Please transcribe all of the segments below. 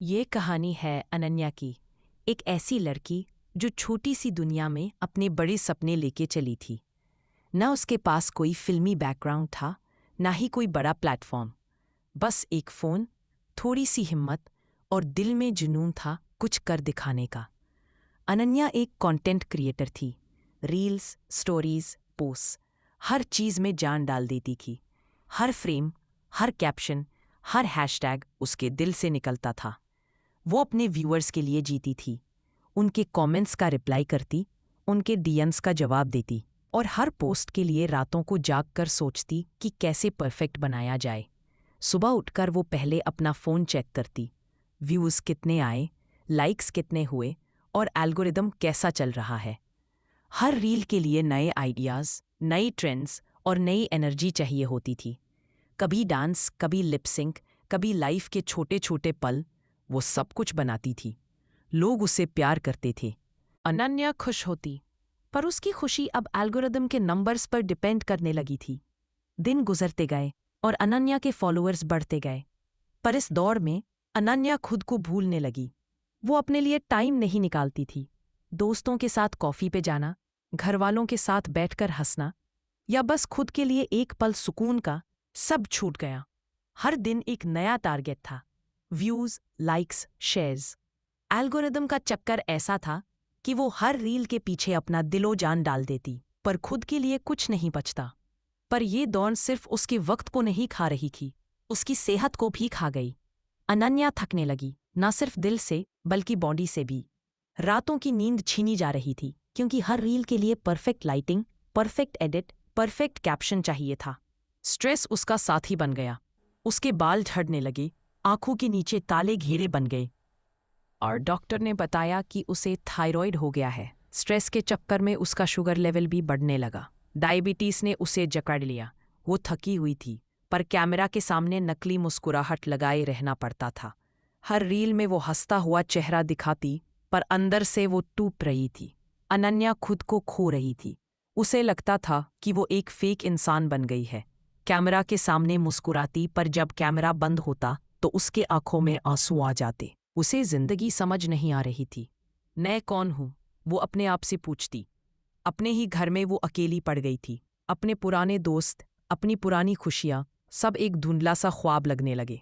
ये कहानी है अनन्या की, एक ऐसी लड़की जो छोटी सी दुनिया में अपने बड़े सपने लेके चली थी। न उसके पास कोई फिल्मी बैकग्राउंड था, ना ही कोई बड़ा प्लेटफॉर्म। बस एक फ़ोन, थोड़ी सी हिम्मत और दिल में जुनून था कुछ कर दिखाने का। अनन्या एक कंटेंट क्रिएटर थी। रील्स, स्टोरीज, पोस्ट, हर चीज़ में जान डाल देती थी। हर फ्रेम, हर कैप्शन, हर हैशटैग उसके दिल से निकलता था। वो अपने व्यूअर्स के लिए जीती थी, उनके कमेंट्स का रिप्लाई करती, उनके डीएम्स का जवाब देती और हर पोस्ट के लिए रातों को जाग कर सोचती कि कैसे परफेक्ट बनाया जाए। सुबह उठकर वो पहले अपना फ़ोन चेक करती, व्यूज़ कितने आए, लाइक्स कितने हुए और एल्गोरिदम कैसा चल रहा है। हर रील के लिए नए आइडियाज़, नई ट्रेंड्स और नई एनर्जी चाहिए होती थी। कभी डांस, कभी लिप सिंक, कभी लाइफ के छोटे छोटे पल, वो सब कुछ बनाती थी। लोग उसे प्यार करते थे। अनन्या खुश होती, पर उसकी खुशी अब एल्गोरिदम के नंबर्स पर डिपेंड करने लगी थी। दिन गुजरते गए और अनन्या के फॉलोअर्स बढ़ते गए। पर इस दौर में अनन्या खुद को भूलने लगी। वो अपने लिए टाइम नहीं निकालती थी। दोस्तों के साथ कॉफ़ी पे जाना, घरवालों के साथ बैठकर हंसना या बस खुद के लिए एक पल सुकून का, सब छूट गया। हर दिन एक नया टारगेट था, व्यूज़, लाइक्स, शेयर्स। एल्गोरिदम का चक्कर ऐसा था कि वो हर रील के पीछे अपना दिलो जान डाल देती, पर खुद के लिए कुछ नहीं बचता। पर ये दौड़ सिर्फ उसके वक्त को नहीं खा रही थी, उसकी सेहत को भी खा गई। अनन्या थकने लगी, ना सिर्फ दिल से बल्कि बॉडी से भी। रातों की नींद छीनी जा रही थी क्योंकि हर रील के लिए perfect lighting, perfect edit, perfect caption चाहिए था। स्ट्रेस उसका साथी बन गया। उसके बाल झड़ने लगे, आंखों के नीचे काले घेरे बन गए और डॉक्टर ने बताया कि उसे थायराइड हो गया है। स्ट्रेस के चक्कर में उसका शुगर लेवल भी बढ़ने लगा। डायबिटीज ने उसे जकड़ लिया। वो थकी हुई थी, पर कैमरा के सामने नकली मुस्कुराहट लगाए रहना पड़ता था। हर रील में वो हंसता हुआ चेहरा दिखाती, पर अंदर से वो टूट रही थी। अनन्या खुद को खो रही थी। उसे लगता था कि वो एक फेक इंसान बन गई है। कैमरा के सामने मुस्कुराती, पर जब कैमरा बंद होता तो उसके आंखों में आंसू आ जाते। उसे जिंदगी समझ नहीं आ रही थी। मैं कौन हूं, वो अपने आप से पूछती। अपने ही घर में वो अकेली पड़ गई थी। अपने पुराने दोस्त, अपनी पुरानी खुशियां, सब एक धुंधला सा ख्वाब लगने लगे।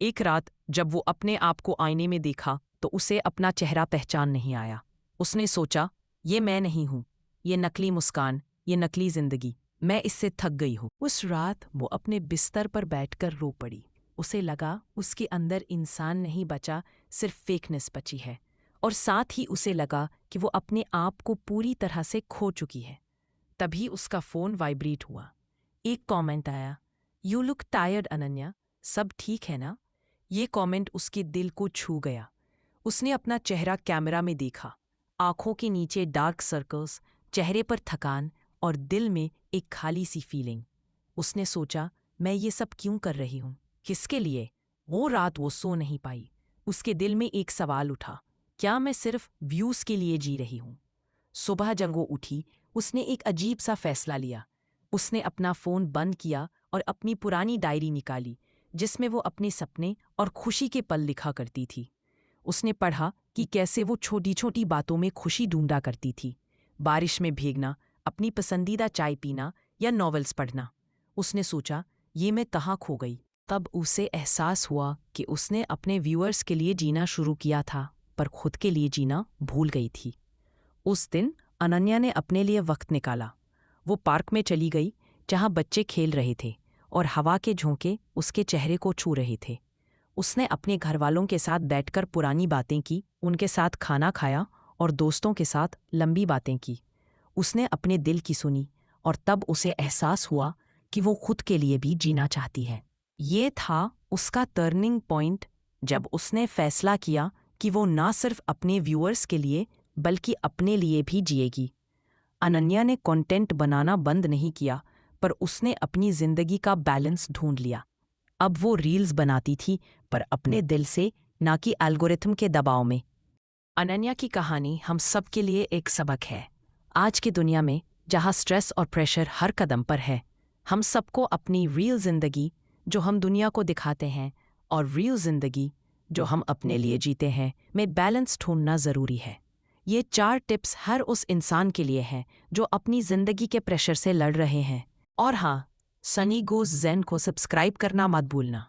एक रात जब वो अपने आप को आईने में देखा तो उसे अपना चेहरा पहचान नहीं आया। उसने सोचा, ये मैं नहीं हूं, ये नकली मुस्कान, ये नकली जिंदगी, मैं इससे थक गई हूं। उस रात वो अपने बिस्तर पर बैठकर रो पड़ी। उसे लगा उसके अंदर इंसान नहीं बचा, सिर्फ फेकनेस बची है। और साथ ही उसे लगा कि वो अपने आप को पूरी तरह से खो चुकी है। तभी उसका फ़ोन वाइब्रेट हुआ। एक कमेंट आया, यू लुक टायर्ड अनन्या, सब ठीक है ना? ये कमेंट उसके दिल को छू गया। उसने अपना चेहरा कैमरा में देखा। आंखों के नीचे डार्क सर्कल्स, चेहरे पर थकान और दिल में एक खाली सी फीलिंग। उसने सोचा, मैं ये सब क्यों कर रही हूँ, किसके लिए? वो रात वो सो नहीं पाई। उसके दिल में एक सवाल उठा, क्या मैं सिर्फ व्यूज़ के लिए जी रही हूँ? सुबह जब वो उठी, उसने एक अजीब सा फैसला लिया। उसने अपना फ़ोन बंद किया और अपनी पुरानी डायरी निकाली, जिसमें वो अपने सपने और खुशी के पल लिखा करती थी। उसने पढ़ा कि कैसे वो छोटी छोटी बातों में खुशी ढूंढा करती थी। बारिश में भीगना, अपनी पसंदीदा चाय पीना या नॉवेल्स पढ़ना। उसने सोचा, ये मैं कहाँ खो गई? तब उसे एहसास हुआ कि उसने अपने व्यूअर्स के लिए जीना शुरू किया था, पर खुद के लिए जीना भूल गई थी। उस दिन अनन्या ने अपने लिए वक्त निकाला। वो पार्क में चली गई, जहाँ बच्चे खेल रहे थे और हवा के झोंके उसके चेहरे को छू रहे थे। उसने अपने घरवालों के साथ बैठकर पुरानी बातें की, उनके साथ खाना खाया और दोस्तों के साथ लंबी बातें की। उसने अपने दिल की सुनी और तब उसे एहसास हुआ कि वो खुद के लिए भी जीना चाहती है। ये था उसका टर्निंग पॉइंट, जब उसने फैसला किया कि वो ना सिर्फ अपने व्यूअर्स के लिए बल्कि अपने लिए भी जिएगी। अनन्या ने कंटेंट बनाना बंद नहीं किया, पर उसने अपनी जिंदगी का बैलेंस ढूंढ लिया। अब वो रील्स बनाती थी, पर अपने दिल से, ना कि एल्गोरिथम के दबाव में। अनन्या की कहानी हम सब के लिए एक सबक है। आज की दुनिया में जहाँ स्ट्रेस और प्रेशर हर कदम पर है, हम सबको अपनी रियल जिंदगी, जो हम दुनिया को दिखाते हैं, और रियल जिंदगी, जो हम अपने लिए जीते हैं में बैलेंस ढूंढना ज़रूरी है। ये 4 टिप्स हर उस इंसान के लिए हैं जो अपनी ज़िंदगी के प्रेशर से लड़ रहे हैं। और हाँ, सनी गोज़ ज़ेन को सब्सक्राइब करना मत भूलना।